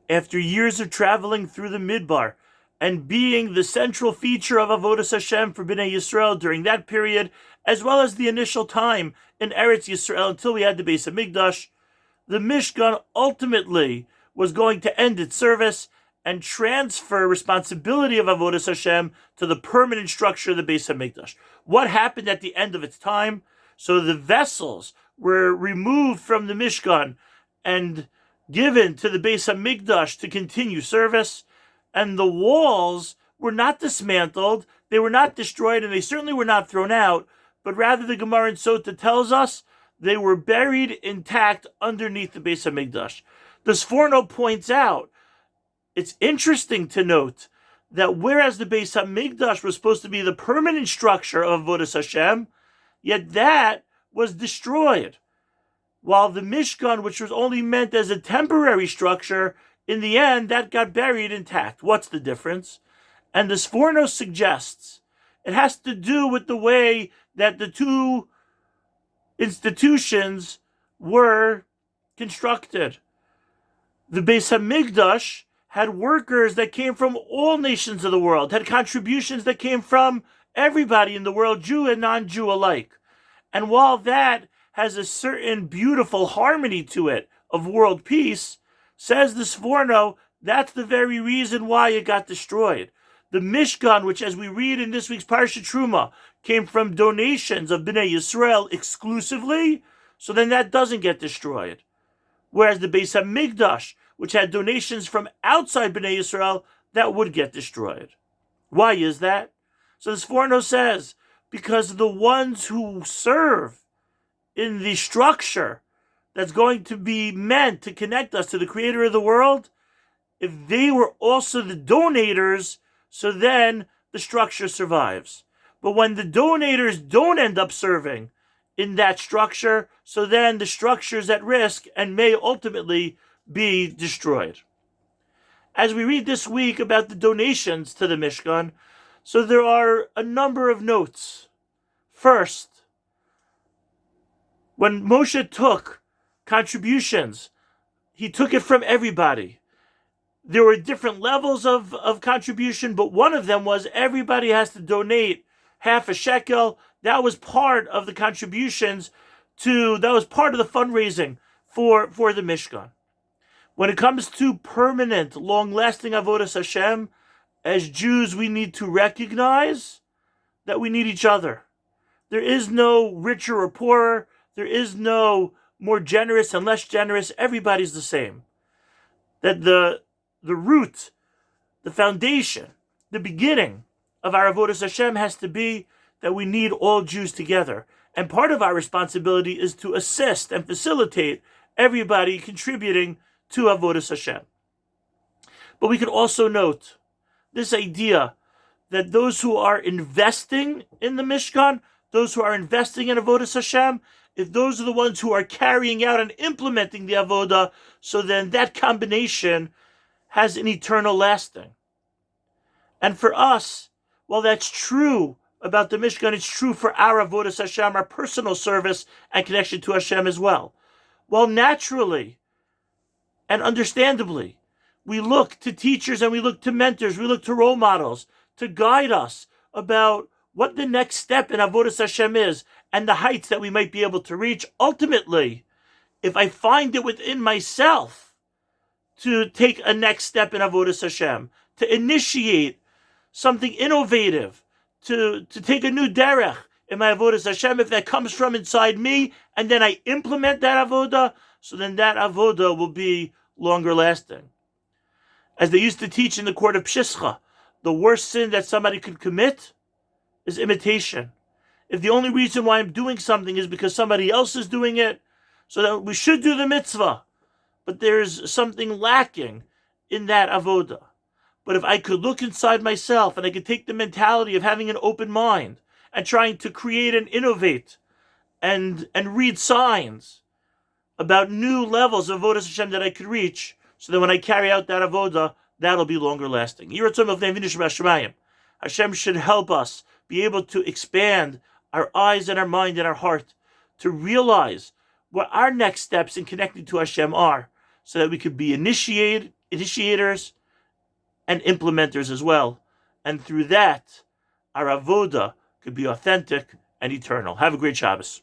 After years of traveling through the Midbar and being the central feature of Avodas Hashem for Bnei Yisrael during that period, as well as the initial time in Eretz Yisrael until we had the Beis HaMikdash, the Mishkan ultimately was going to end its service and transfer responsibility of Avodas Hashem to the permanent structure of the Beis HaMikdash. What happened at the end of its time? So the vessels were removed from the Mishkan and given to the Beis HaMikdash to continue service, and the walls were not dismantled, they were not destroyed, and they certainly were not thrown out, but rather the Gemara in Sota tells us they were buried intact underneath the Beis HaMikdash. The Sforno points out, it's interesting to note that whereas the Beis HaMikdash was supposed to be the permanent structure of Avodas Hashem, yet that was destroyed, while the Mishkan, which was only meant as a temporary structure, in the end, that got buried intact. What's the difference? And the Sforno suggests it has to do with the way that the two institutions were constructed. The Beis HaMikdash had workers that came from all nations of the world, had contributions that came from everybody in the world, Jew and non-Jew alike. And while that has a certain beautiful harmony to it of world peace, says the Sforno, that's the very reason why it got destroyed. The Mishkan, which as we read in this week's Parshas Teruma, came from donations of Bnei Yisrael exclusively, so then that doesn't get destroyed. Whereas the Beis HaMikdash, which had donations from outside Bnei Yisrael, that would get destroyed. Why is that? So the Sforno says, because the ones who serve in the structure that's going to be meant to connect us to the creator of the world, if they were also the donators, so then the structure survives. But when the donators don't end up serving in that structure, so then the structure is at risk and may ultimately be destroyed. As we read this week about the donations to the Mishkan, so there are a number of notes. First, when Moshe took contributions, he took it from everybody. There were different levels of contribution, but one of them was everybody has to donate half a shekel. That was part of the contributions that was part of the fundraising for the Mishkan. When it comes to permanent, long-lasting Avodas Hashem, as Jews we need to recognize that we need each other. There is no richer or poorer. There is no more generous and less generous. Everybody's the same. That the root, the foundation, the beginning of our Avodas Hashem has to be that we need all Jews together. And part of our responsibility is to assist and facilitate everybody contributing to Avodas Hashem. But we can also note this idea that those who are investing in the Mishkan, those who are investing in Avodas Hashem, if those are the ones who are carrying out and implementing the Avodah, so then that combination has an eternal lasting. And for us, while that's true about the Mishkan, it's true for our Avodas Hashem, our personal service and connection to Hashem as well. While naturally and understandably, we look to teachers and we look to mentors, we look to role models to guide us about what the next step in Avodas Hashem is and the heights that we might be able to reach. Ultimately, if I find it within myself to take a next step in Avodas Hashem, to initiate something innovative, to take a new derech in my Avodas Hashem, if that comes from inside me, and then I implement that Avodah, so then that Avodah will be longer lasting. As they used to teach in the court of Pshischa, the worst sin that somebody could commit is imitation. If the only reason why I'm doing something is because somebody else is doing it, so that we should do the mitzvah, but there's something lacking in that avodah. But if I could look inside myself and I could take the mentality of having an open mind and trying to create and innovate and read signs about new levels of Avodas Hashem that I could reach, so that when I carry out that avodah, that'll be longer lasting. Hashem should help us be able to expand our eyes and our mind and our heart to realize what our next steps in connecting to Hashem are, so that we could be initiated initiators and implementers as well. And through that, our avoda could be authentic and eternal. Have a great Shabbos.